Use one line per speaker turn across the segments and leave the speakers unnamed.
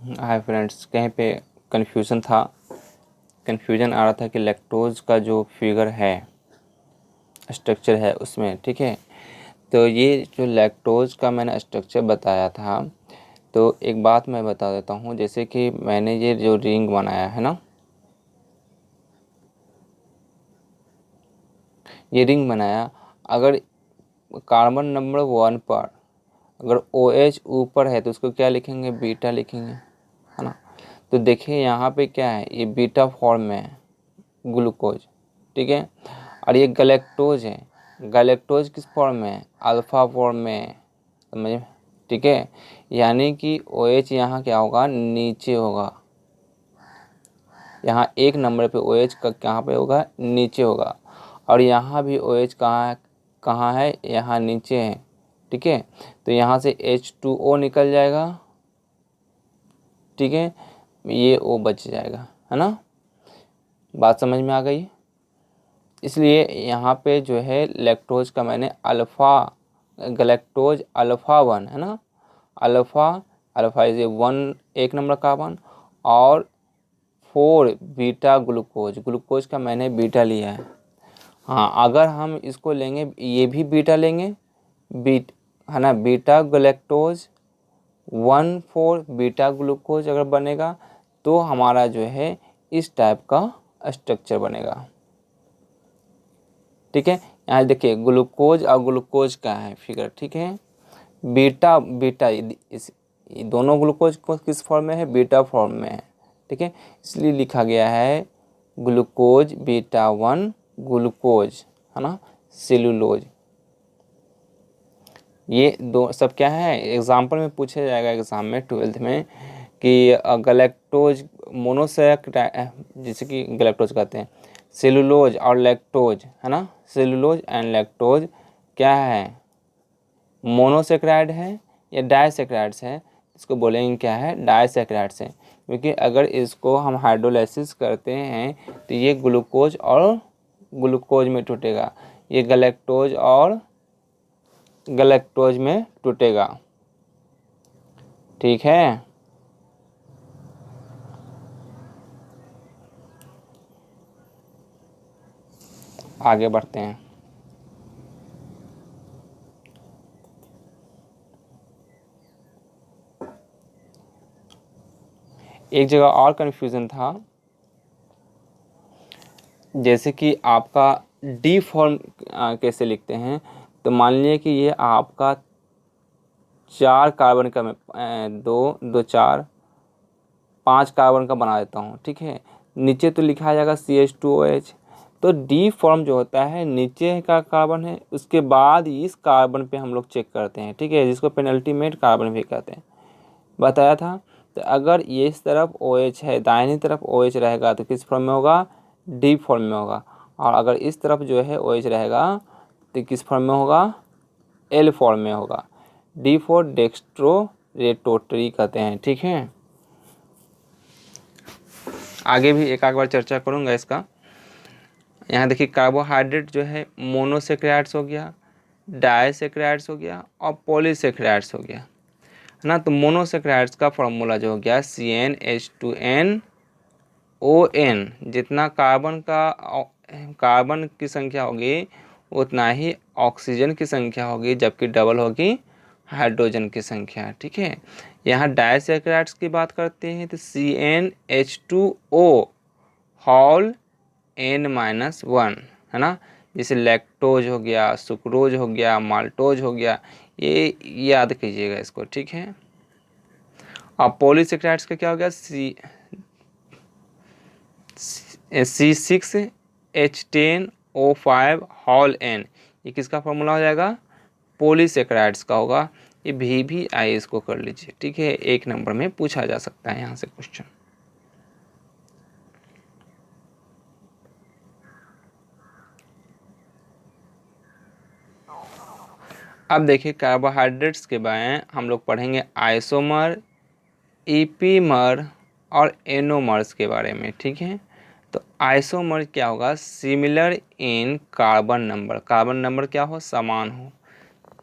Hi friends, कहीं पे confusion आ रहा था कि लैक्टोज का जो फिगर है, स्ट्रक्चर है उसमें, ठीक है। तो ये जो लैक्टोज का मैंने स्ट्रक्चर बताया था, तो एक बात मैं बता देता हूँ। जैसे कि मैंने ये जो रिंग बनाया है ना, ये रिंग बनाया, अगर कार्बन नंबर 1 पर अगर OH ऊपर है तो उसको क्या लिखेंगे, बीटा लिखेंगे, है ना। तो देखिए यहाँ पे क्या है, ये बीटा फॉर्म में है ग्लूकोज, ठीक है। और ये गैलेक्टोज है, गैलेक्टोज किस फॉर्म में है, अल्फा फॉर्म में है, समझ, ठीक है। यानी कि OH यहाँ क्या होगा, नीचे होगा। यहाँ एक नंबर पे OH का कहाँ पे होगा, नीचे होगा। और यहाँ भी OH कहाँ है, यहाँ नीचे है, ठीक है। तो यहाँ से H2O निकल जाएगा, ठीक है, ये O बच जाएगा, है ना। बात समझ में आ गई। इसलिए यहाँ पे जो है लैक्टोज का मैंने गैलेक्टोज अल्फा 1 है ना, अल्फा इज 1 एक नंबर कार्बन, और 4 बीटा ग्लूकोज का मैंने बीटा लिया है। हाँ, अगर हम इसको लेंगे, ये भी बीटा लेंगे, है ना, बीटा गैलेक्टोज 1,4 बीटा ग्लूकोज अगर बनेगा तो हमारा जो है इस टाइप का स्ट्रक्चर बनेगा, ठीक है। यहाँ देखिए ग्लूकोज और ग्लूकोज का है फिगर, ठीक है। बीटा बीटा ये दोनों ग्लूकोज को किस फॉर्म में है, बीटा फॉर्म में है, ठीक है। इसलिए लिखा गया है ग्लूकोज बीटा 1 ग्लूकोज, है ना, सेलुलोज। ये दो सब क्या है, एग्जाम्पल में पूछा जाएगा एग्जाम में 12th में कि गैलेक्टोज मोनोसैकराइड, जैसे कि गैलेक्टोज कहते हैं, सेलुलोज और लैक्टोज, है ना, सेलुलोज एंड लैक्टोज क्या है, मोनोसैकराइड है या डाइसैकराइड्स है। इसको बोलेंगे क्या है, डाइसैकराइड्स है, क्योंकि अगर इसको हम हाइड्रोलाइसिस करते हैं तो ये ग्लूकोज और ग्लूकोज में टूटेगा, ये गैलेक्टोज और गैलेक्टोज में टूटेगा, ठीक है। आगे बढ़ते हैं। एक जगह और कन्फ्यूज़न था, जैसे कि आपका डी फॉर्म कैसे लिखते हैं। तो मान लीजिए कि ये आपका 4 कार्बन का, मैं 2 2 4 5 कार्बन का बना देता हूँ, ठीक है। नीचे तो लिखा जाएगा CH2OH। तो डी फॉर्म जो होता है नीचे का कार्बन है, उसके बाद इस कार्बन पे हम लोग चेक करते हैं, ठीक है, जिसको पेनल्टीमेट कार्बन भी कहते हैं, बताया था। तो अगर ये इस तरफ OH है, दाहिनी तरफ OH रहेगा तो किस फॉर्म में होगा, डी फॉर्म में होगा। और अगर इस तरफ जो है OH रहेगा तो किस फॉर्म में होगा, एल फॉर्म में होगा। डी फॉर डेक्स्ट्रो रेटोटरी कहते हैं, ठीक है। आगे भी एक आध बार चर्चा करूँगा इसका। यहाँ देखिए कार्बोहाइड्रेट जो है मोनोसेक्राइड्स हो गया, डाइसेक्राइड्स हो गया और पॉलीसेक्राइड्स हो गया, है ना। तो मोनोसेक्राइड्स का फॉर्मूला जो हो गया CnH2nOn। जितना कार्बन की संख्या होगी उतना ही ऑक्सीजन की संख्या होगी, जबकि डबल होगी हाइड्रोजन की संख्या, ठीक है। यहाँ डाइसेक्राइड्स की बात करते हैं तो CnH2O होल N-1, है ना। जैसे लैक्टोज हो गया, सुक्रोज हो गया, माल्टोज हो गया, ये याद कीजिएगा इसको, ठीक है। अब पॉलीसेक्राइड्स का क्या हो गया, C6H10O5 होल N, ये किसका फॉर्मूला हो जाएगा, पॉलीसेक्राइड्स का होगा। ये भी आइए इसको कर लीजिए, ठीक है, 1 नंबर में पूछा जा सकता है यहाँ से क्वेश्चन। अब देखिए कार्बोहाइड्रेट्स के बारे में हम लोग पढ़ेंगे आइसोमर, ईपीमर और एनोमर्स के बारे में, ठीक है। तो आइसोमर क्या होगा, similar in carbon number, carbon number क्या हो, समान हो।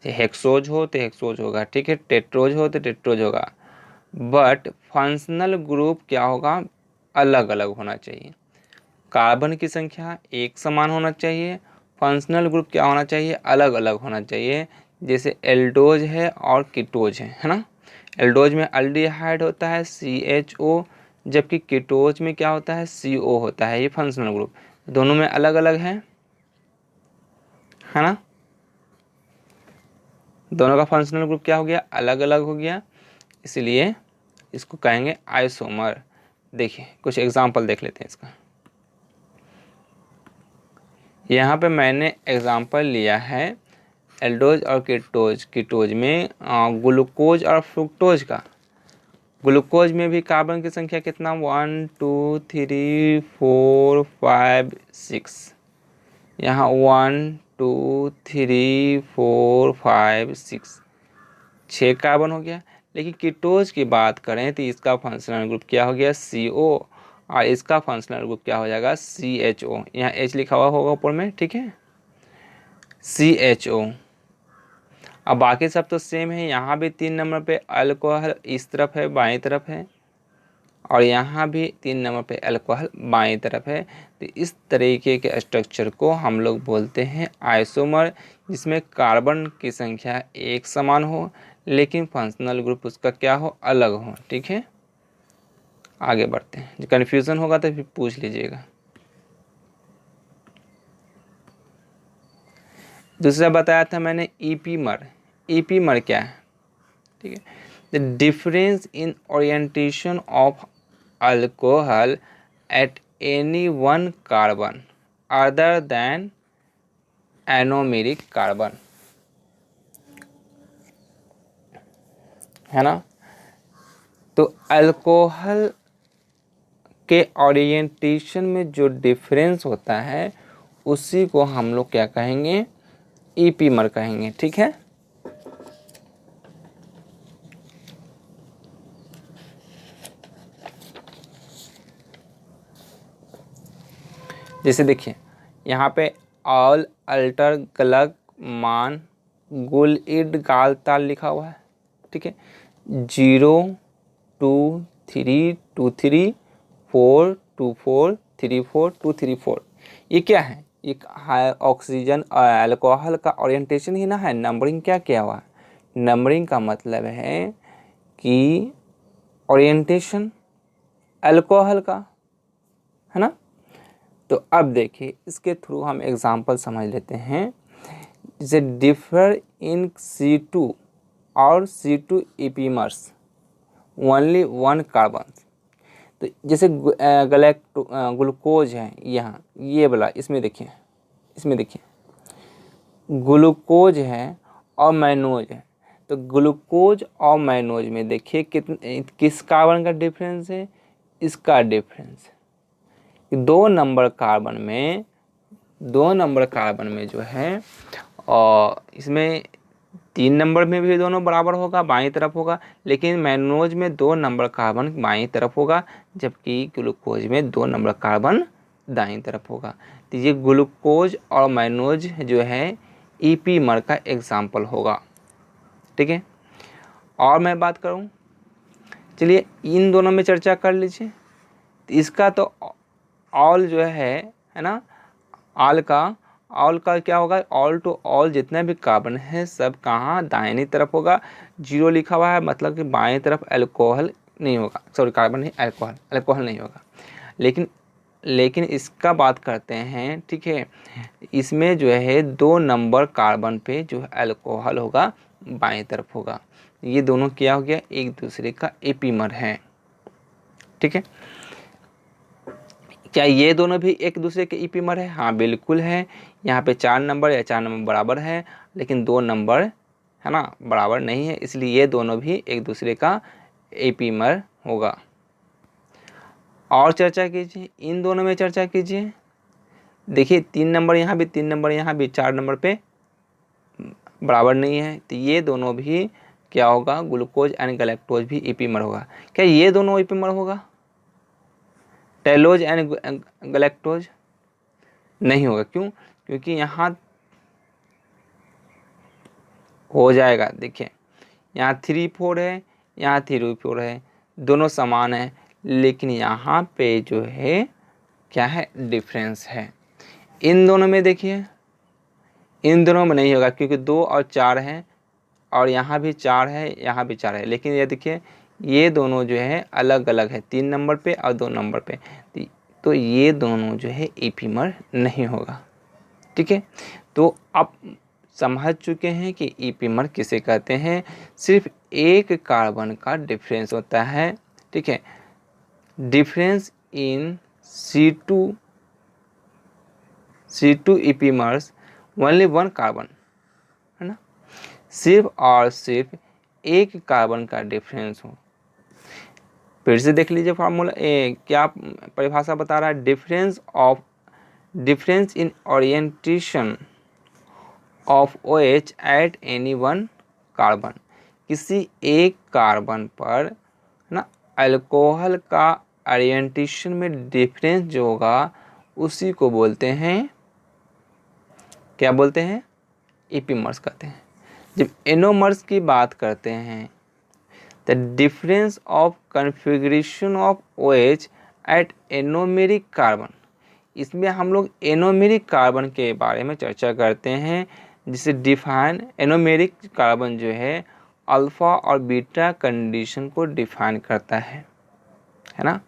हेक्सोज हो तो हेक्सोज होगा, ठीक है, टेट्रोज हो तो टेट्रोज होगा। बट फंक्शनल ग्रुप क्या होगा, अलग अलग होना चाहिए। कार्बन की संख्या एक समान होना चाहिए, फंक्शनल ग्रुप क्या होना चाहिए, अलग अलग होना चाहिए। जैसे एल्डोज है और कीटोज है ना। एल्डोज में अल्डिहाइड होता है CHO, जबकि कीटोज में क्या होता है, CO होता है। ये फंक्शनल ग्रुप दोनों में अलग अलग है ना। दोनों का फंक्शनल ग्रुप क्या हो गया, अलग अलग हो गया, इसलिए इसको कहेंगे आइसोमर। देखिए कुछ एग्जांपल देख लेते हैं इसका। यहाँ पे मैंने एग्जांपल लिया है एल्डोज और कीटोज। कीटोज में ग्लूकोज और फ्रुक्टोज का। ग्लूकोज में भी कार्बन की संख्या कितना, 1 2 3 4 5 6। यहाँ 1 2 3 4 5 6, 6 कार्बन हो गया। लेकिन कीटोज की बात करें तो इसका फंक्शनल ग्रुप क्या हो गया, CO, और इसका फंक्शनल ग्रुप क्या हो जाएगा, CHO। यहाँ H लिखा हुआ होगा ऊपर में, ठीक है, CHO। अब बाकी सब तो सेम है। यहाँ भी 3 नंबर पे अल्कोहल इस तरफ है, बाएं तरफ है, और यहाँ भी 3 नंबर पे अल्कोहल बाएं तरफ है। तो इस तरीके के स्ट्रक्चर को हम लोग बोलते हैं आइसोमर, जिसमें कार्बन की संख्या एक समान हो लेकिन फंक्शनल ग्रुप उसका क्या हो, अलग हो। ठीक है, आगे बढ़ते हैं। जो कन्फ्यूज़न होगा तो फिर पूछ लीजिएगा। दूसरा बताया था मैंने ईपीमर। ईपीमर क्या है, ठीक है, the difference in orientation of alcohol at any one carbon other than anomeric carbon, है ना। तो अल्कोहल के ओरिएंटेशन में जो डिफरेंस होता है उसी को हम लोग क्या कहेंगे, ईपीमर कहेंगे। ठीक है, जैसे देखिए यहाँ पे ऑल अल्टर गलग मान गुल इड गाल ताल लिखा हुआ है, ठीक है। 0 2 3 2 3 4 2 4 3 4 2 3 4, ये क्या है, ये ऑक्सीजन अल्कोहल का ओरिएंटेशन ही ना है। नंबरिंग क्या किया हुआ है, नंबरिंग का मतलब है कि ओरिएंटेशन अल्कोहल का, है ना। तो अब देखिए इसके थ्रू हम एग्जांपल समझ लेते हैं। जैसे डिफर इन C2 और C2 epimers only one carbon. तो जैसे ग्लूकोज है, यहाँ ये वाला, इसमें देखिए, इसमें देखिए ग्लूकोज है और मैनोज है। तो ग्लूकोज और मैनोज में देखिए कितने, किस कार्बन का डिफरेंस है, इसका डिफरेंस। 2 नंबर कार्बन में जो है, और इसमें 3 नंबर में भी दोनों बराबर होगा, बाईं तरफ होगा, लेकिन मैनोज में 2 नंबर कार्बन बाईं तरफ होगा, जबकि ग्लूकोज में 2 नंबर कार्बन दाईं तरफ होगा। तो ये ग्लूकोज और मैनोज जो है ईपीमर का एग्जाम्पल होगा। ठीक है, और मैं बात करूँ, चलिए इन दोनों में चर्चा कर लीजिए। इसका तो ऑल जो है ना, ऑल का क्या होगा, ऑल टू ऑल जितने भी कार्बन है सब कहाँ, दाहिनी तरफ होगा। 0 लिखा हुआ है मतलब कि बाएं तरफ अल्कोहल नहीं होगा, सॉरी कार्बन नहीं, अल्कोहल नहीं होगा। लेकिन इसका बात करते हैं, ठीक है, इसमें जो है 2 नंबर कार्बन पे जो है अल्कोहल होगा, बाएं तरफ होगा। ये दोनों क्या हो गया, एक दूसरे का एपीमर है। ठीक है, क्या ये दोनों भी एक दूसरे के ईपीमर है, हाँ बिल्कुल है। यहाँ पे 4 नंबर या 4 नंबर बराबर है, लेकिन 2 नंबर है ना बराबर नहीं है, इसलिए ये दोनों भी एक दूसरे का ईपीमर होगा। और चर्चा कीजिए, इन दोनों में चर्चा कीजिए। देखिए 3 नंबर यहाँ भी, 3 नंबर यहाँ भी, 4 नंबर पे बराबर नहीं है, तो ये दोनों भी क्या होगा, ग्लूकोज एंड गैलेक्टोज भी ईपीमर होगा। क्या ये दोनों ईपीमर होगा, टेलोज एंड गैलेक्टोज? नहीं होगा। क्यों, क्योंकि यहाँ हो जाएगा, देखिए यहाँ 3 4 है, यहाँ 3 है, दोनों समान है, लेकिन यहाँ पे जो है क्या है, डिफरेंस है। इन दोनों में देखिए, इन दोनों में नहीं होगा क्योंकि 2 और 4 हैं, और यहाँ भी 4 है, यहाँ भी 4 है, लेकिन ये देखिए ये दोनों जो है अलग अलग है, 3 नंबर पे और 2 नंबर पे, तो ये दोनों जो है ईपीमर नहीं होगा। ठीक है, तो आप समझ चुके हैं कि ईपीमर किसे कहते हैं। सिर्फ एक कार्बन का डिफरेंस होता है। ठीक है, difference in C2 epimers only 1 carbon, है ना, सिर्फ और सिर्फ एक कार्बन का डिफरेंस हो। फिर से देख लीजिए फार्मूला, क्या परिभाषा बता रहा है, difference in orientation of OH at any one carbon. किसी एक कार्बन पर, है ना, अल्कोहल का ओरिएंटेशन में डिफरेंस जो होगा उसी को बोलते हैं, क्या बोलते हैं, ईपीमर्स कहते हैं। जब एनोमर्स की बात करते हैं, the difference of configuration of OH at anomeric carbon, इसमें हम लोग एनोमेरिक कार्बन के बारे में चर्चा करते हैं, जिसे डिफाइन, एनोमेरिक कार्बन जो है अल्फा और बीटा कंडीशन को डिफाइन करता है ना।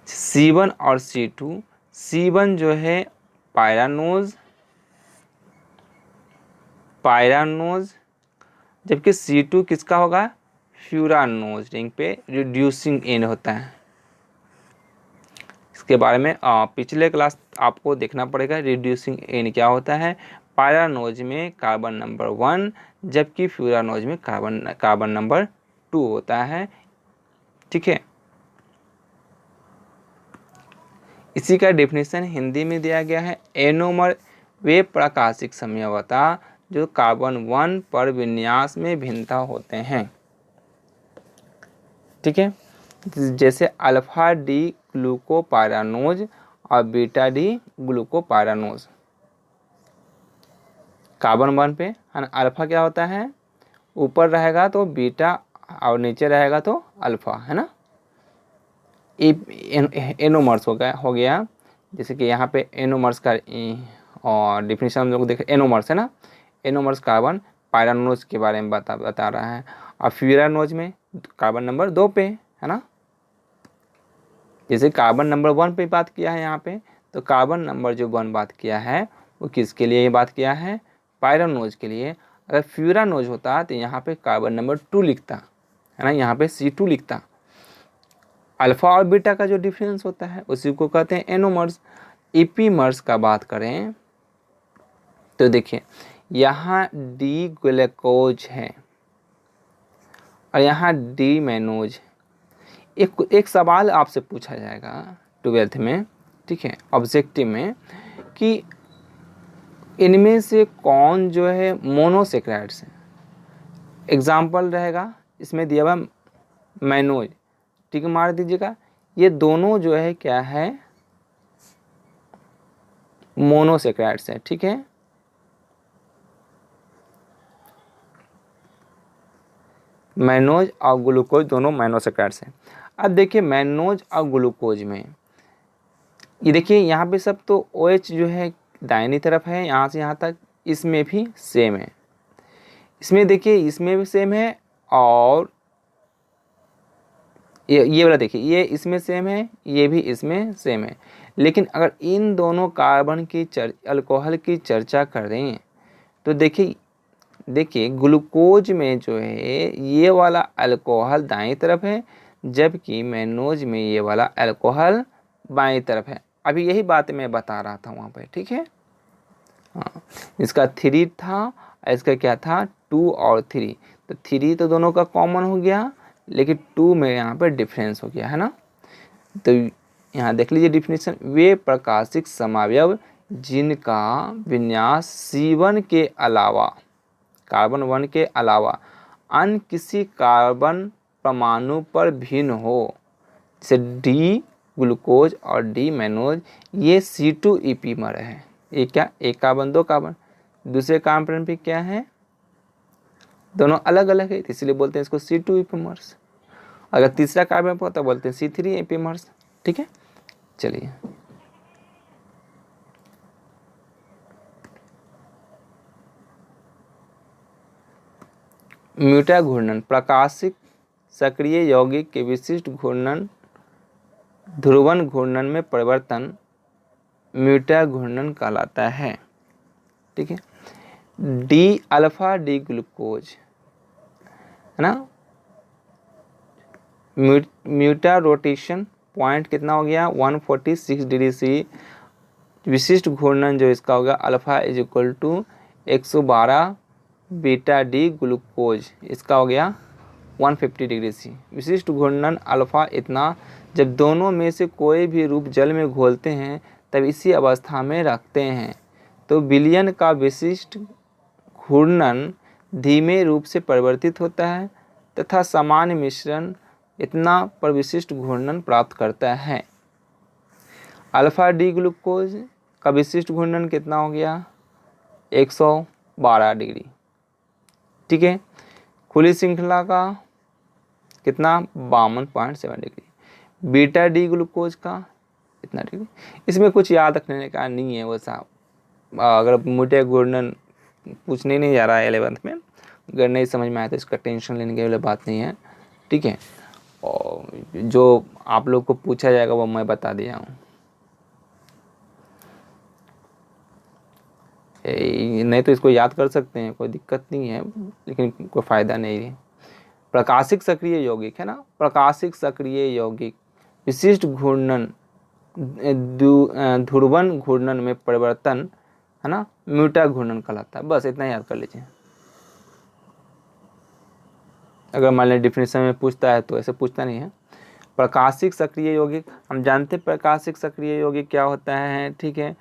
C1 और C2, C1 जो है पायरानोज, जबकि C2 किसका होगा, फ्यूरानोज, रिंग पे रिड्यूसिंग एंड होता है। इसके बारे में पिछले क्लास आपको देखना पड़ेगा, रिड्यूसिंग एंड क्या होता है। पायरानोज में कार्बन नंबर 1, जबकि फ्यूरानोज में कार्बन नंबर 2 होता है। ठीक है, इसी का डेफिनेशन हिंदी में दिया गया है, एनोमर वे प्राकाशिक समझौता जो कार्बन 1 पर विन्यास में भिन्नता होते हैं। ठीक है, जैसे अल्फा डी ग्लूकोपायरानोज और बीटा डी ग्लूकोपायरानोज, कार्बन 1 पे, है ना, अल्फा क्या होता है, ऊपर रहेगा तो बीटा और नीचे रहेगा तो अल्फा, है ना। एनोमर्स हो गया, जैसे कि यहाँ पे एनोमर्स का और डिफिनीशन हम लोग देखें, एनोमर्स है ना, एनोमर्स कार्बन पायरानोज के बारे में बता रहा है, और फ्यूरानोज में कार्बन नंबर 2 पे, है ना। जैसे कार्बन नंबर 1 पे बात किया है यहाँ पे, तो कार्बन नंबर जो 1 बात किया है वो किसके लिए बात किया है, पायरानोज के लिए। अगर फ्यूरानोज होता तो यहाँ पे कार्बन नंबर 2 लिखता, है ना, यहाँ पे C2 लिखता। अल्फा और बीटा का जो डिफरेंस होता है उसी को कहते हैं एनोमर्स। ईपीमर्स का बात करें तो देखिए, यहाँ डी ग्लूकोज है और यहाँ डी मैनोज। एक सवाल आपसे पूछा जाएगा 12th में, ठीक है, ऑब्जेक्टिव में, कि इनमें से कौन जो है मोनोसेक्राइड्स है। एग्जाम्पल रहेगा, इसमें दिया हुआ मैनोज, ठीक है, मार दीजिएगा। ये दोनों जो है क्या है, मोनोसेक्राइड्स है। ठीक है, मैनोज और ग्लूकोज दोनों मोनोसेक्राइड्स हैं। अब देखिए मैनोज और ग्लूकोज में ये देखिए, यहाँ पे सब तो OH जो है दाहिनी तरफ है, यहाँ से यहाँ तक, इसमें भी सेम है। इसमें देखिए, इसमें भी सेम है, और ये वाला देखिए, ये इसमें सेम है, ये भी इसमें सेम है। लेकिन अगर इन दोनों कार्बन की अल्कोहल की चर्चा करें तो देखिए ग्लूकोज में जो है ये वाला अल्कोहल दाईं तरफ है, जबकि मैनोज में ये वाला अल्कोहल बाईं तरफ है। अभी यही बात मैं बता रहा था वहाँ पे। ठीक है, हाँ, इसका 3 था, इसका क्या था, 2 और 3, तो 3 तो दोनों का कॉमन हो गया, लेकिन 2 में यहाँ पे डिफरेंस हो गया, है ना। तो यहाँ देख लीजिए डिफिनेशन, वे प्रकाशिक समावयव जिनका विन्यास C1 के अलावा, कार्बन 1 के अलावा अन्य किसी कार्बन परमाणु पर भिन्न हो, जैसे डी ग्लूकोज और डी मैनोज, ये C2 ईपीमर है। ये क्या, एक कार्बन 2 कार्बन, दूसरे कार्बन पे क्या है, दोनों अलग अलग है, इसलिए बोलते हैं इसको C2 एपिमर्स। अगर तीसरा कार्बन होता है बोलते हैं C3 एपिमर्स। ठीक है, चलिए म्यूटा घूर्णन, प्रकाशिक सक्रिय यौगिक के विशिष्ट घूर्णन ध्रुवन घूर्णन में परिवर्तन म्यूटा घूर्णन कहलाता है। ठीक है, डी अल्फा डी ग्लूकोज है ना, म्यूटा रोटेशन पॉइंट कितना हो गया 146 डिग्री सी। विशिष्ट घूर्णन जो इसका होगा alpha is equal to 112 beta D glucose, इसका हो गया 150 डिग्री सी। विशिष्ट घूर्णन अल्फा इतना, जब दोनों में से कोई भी रूप जल में घोलते हैं तब इसी अवस्था में रखते हैं। तो विलयन का विशिष्ट घूर्णन धीमे रूप से परिवर्तित होता है तथा सामान्य मिश्रण इतना पर विशिष्ट घूर्णन प्राप्त करता है। अल्फा डी ग्लूकोज का विशिष्ट घूर्णन कितना हो गया 112 डिग्री। ठीक है, खुली श्रृंखला का कितना 52.7 डिग्री। बीटा डी ग्लूकोज का इतना डिग्री। इसमें कुछ याद रखने का नहीं है वैसा, अगर मुझे घूर्णन पूछने नहीं जा रहा है 11th में, अगर नहीं समझ में आया तो इसका टेंशन लेने की वाली बात नहीं है। ठीक है, और जो आप लोग को पूछा जाएगा वो मैं बता दिया हूँ, नहीं तो इसको याद कर सकते हैं, कोई दिक्कत नहीं है, लेकिन कोई फ़ायदा नहीं है। प्रकाशिक सक्रिय यौगिक है ना, प्रकाशिक सक्रिय यौगिक विशिष्ट घूर्णन ध्रुवन घूर्णन में परिवर्तन है ना म्यूटा घूर्णन कहलाता है। बस इतना याद कर लीजिए। अगर मान लें डेफिनेशन में पूछता है तो ऐसे पूछता नहीं है। प्रकाशिक सक्रिय यौगिक हम जानते हैं, प्रकाशिक सक्रिय यौगिक क्या होता है। ठीक है,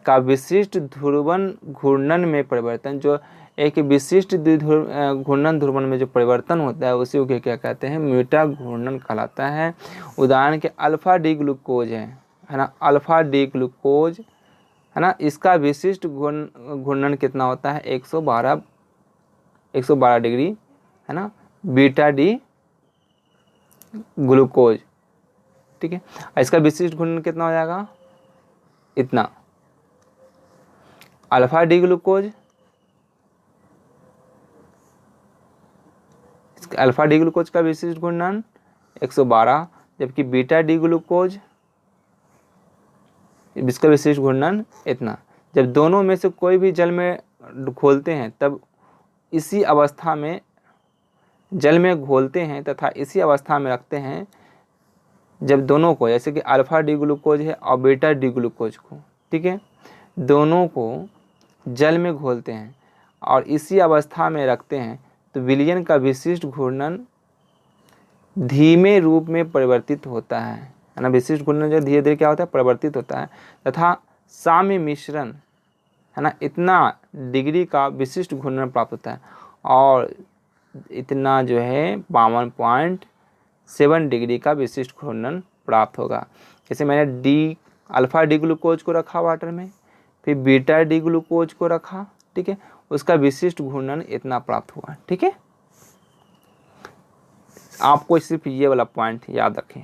का विशिष्ट ध्रुवन घूर्णन में परिवर्तन, जो एक विशिष्ट घूर्णन ध्रुवन में जो परिवर्तन होता है उसी को क्या कहते हैं म्यूटा घूर्णन कहलाता है। उदाहरण के अल्फा डी ग्लूकोज है ना, अल्फा डी ग्लूकोज है ना, इसका विशिष्ट घूर्णन कितना होता है 112 डिग्री है ना, बीटा डी ग्लूकोज। ठीक है, इसका विशिष्ट घूर्णन कितना हो जाएगा इतना। Alpha D glucose, alpha D glucose का विशिष्ट घूर्णन 112, जबकि बीटा डी ग्लूकोज इसका विशिष्ट घूर्णन इतना। जब दोनों में से कोई भी जल में घोलते हैं तब इसी अवस्था में जल में घोलते हैं तथा इसी अवस्था में रखते हैं। जब दोनों को, जैसे कि अल्फा डी ग्लूकोज है और बीटा डी ग्लूकोज को, ठीक है, दोनों को जल में घोलते हैं और इसी अवस्था में रखते हैं तो विलयन का विशिष्ट घूर्णन धीमे रूप में परिवर्तित होता है ना। विशिष्ट घूर्णन जो धीरे धीरे क्या होता है परिवर्तित होता है तथा साम्य मिश्रण है ना इतना डिग्री का विशिष्ट घूर्णन प्राप्त होता है और इतना जो है 52.7 डिग्री का विशिष्ट घूर्णन प्राप्त होगा। जैसे मैंने अल्फा डी ग्लूकोज को रखा वाटर में, फिर बीटा डी ग्लूकोज को रखा, ठीक है, उसका विशिष्ट घूर्णन इतना प्राप्त हुआ। ठीक है, आपको सिर्फ ये वाला पॉइंट याद रखें,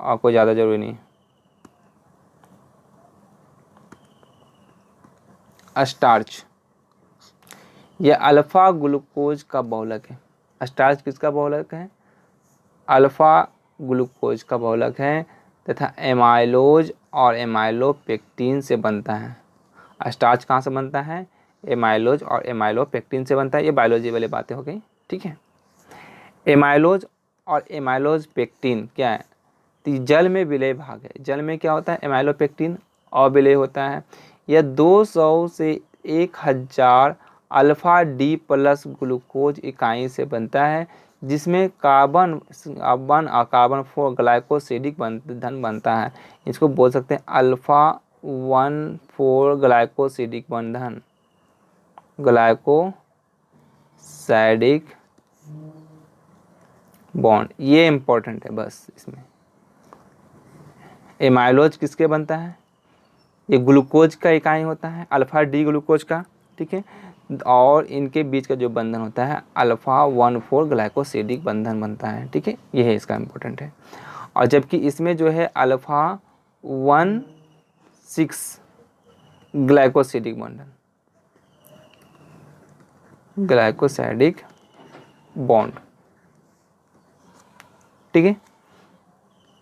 आपको ज़्यादा जरूरी नहीं। स्टार्च, यह अल्फा ग्लूकोज का बहुलक है। स्टार्च किसका बहुलक है? अल्फा ग्लूकोज का बहुलक है तथा एमाइलोज और एमाइलोपेक्टिन से बनता है। स्टार्च कहाँ से बनता है? एमाइलोज और एमाइलोपेक्टिन से बनता है। ये बायोलॉजी वाली बातें हो गई। ठीक है, एमाइलोज और एमाइलोपेक्टिन क्या है? तो जल में विलय भाग है। जल में क्या होता है? एमाइलोपेक्टिन अविलय होता है। यह 200 से 1000 अल्फा डी प्लस ग्लूकोज इकाई से बनता है जिसमें कार्बन 4 ग्लाइकोसिडिक बंधन बनता है। इसको बोल सकते हैं अल्फा 1,4 ग्लाइकोसिडिक बंधन, ग्लाइकोसाइडिक बॉन्ड। ये इंपॉर्टेंट है बस। इसमें एमाइलोज किसके बनता है? ये ग्लूकोज का इकाई होता है, अल्फा डी ग्लूकोज का। ठीक है, और इनके बीच का जो बंधन होता है अल्फ़ा 1,4 ग्लाइकोसिडिक बंधन बनता है। ठीक है, ये है इसका इम्पोर्टेंट है। और जबकि इसमें जो है अल्फ़ा 1,6 ग्लाइकोसिडिक बंधन, ग्लाइकोसाइडिक बॉन्ड। ठीक है,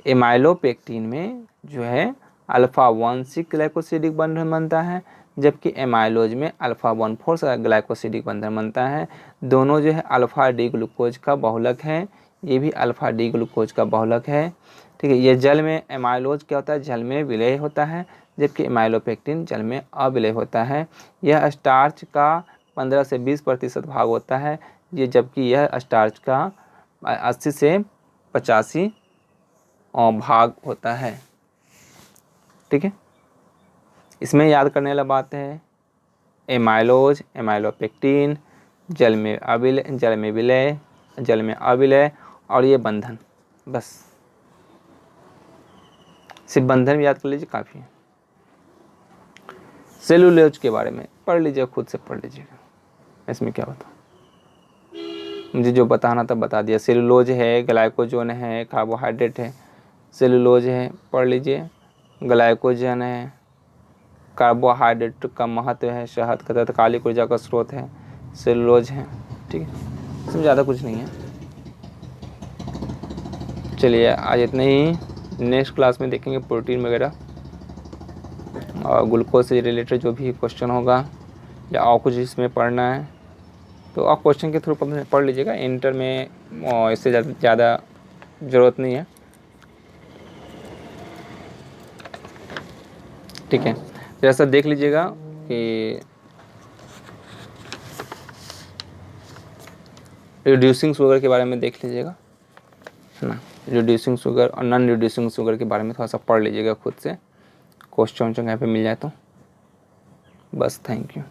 एमाइलोपेक्टिन में जो है अल्फ़ा 1,6 ग्लाइकोसिडिक बंधन बनता है, जबकि एमाइलोज में अल्फ़ा 1,4 ग्लाइकोसिडिक बंधन बनता है। दोनों जो है अल्फ़ा डी ग्लूकोज का बहुलक है, ये भी अल्फ़ा डी ग्लूकोज का बहुलक है। ठीक है, ये जल में एमाइलोज क्या होता है, जल में विलय होता है, जबकि एमाइलोपेक्टिन जल में अविलय होता है। यह स्टार्च का 15 से 20% भाग होता है, ये जबकि यह स्टार्च का 80 से 85 भाग होता है। ठीक है, इसमें याद करने वाला बात है एमाइलोज, एमाइलोपेक्टिन जल में अविलय, जल में विलय, जल में अविलय, और ये बंधन, बस सिर्फ बंधन भी याद कर लीजिए काफ़ी है। सेलुलोज के बारे में पढ़ लीजिए, खुद से पढ़ लीजिएगा, इसमें क्या बताऊँ, मुझे जो बताना था बता दिया। सेलुलोज है, ग्लाइकोजन है, कार्बोहाइड्रेट है। सेलुलोज है पढ़ लीजिए, ग्लाइकोजन है, कार्बोहाइड्रेट का महत्व है, शहद का तत्कालिक ऊर्जा का स्रोत है, सेलुलोज है। ठीक है, इसमें ज़्यादा कुछ नहीं है। चलिए आज इतने ही, नेक्स्ट क्लास में देखेंगे प्रोटीन वगैरह और ग्लूकोज से रिलेटेड जो भी क्वेश्चन होगा या और कुछ इसमें पढ़ना है तो आप क्वेश्चन के थ्रू पढ़ लीजिएगा। इंटर में इससे ज़्यादा ज़रूरत नहीं है। ठीक है, जैसा देख लीजिएगा कि रिड्यूसिंग शुगर के बारे में देख लीजिएगा, है ना। रिड्यूसिंग शुगर और नॉन रिड्यूसिंग शुगर के बारे में थोड़ा सा पढ़ लीजिएगा खुद से, क्वेश्चन यहाँ पे मिल जाए तो। बस, थैंक यू।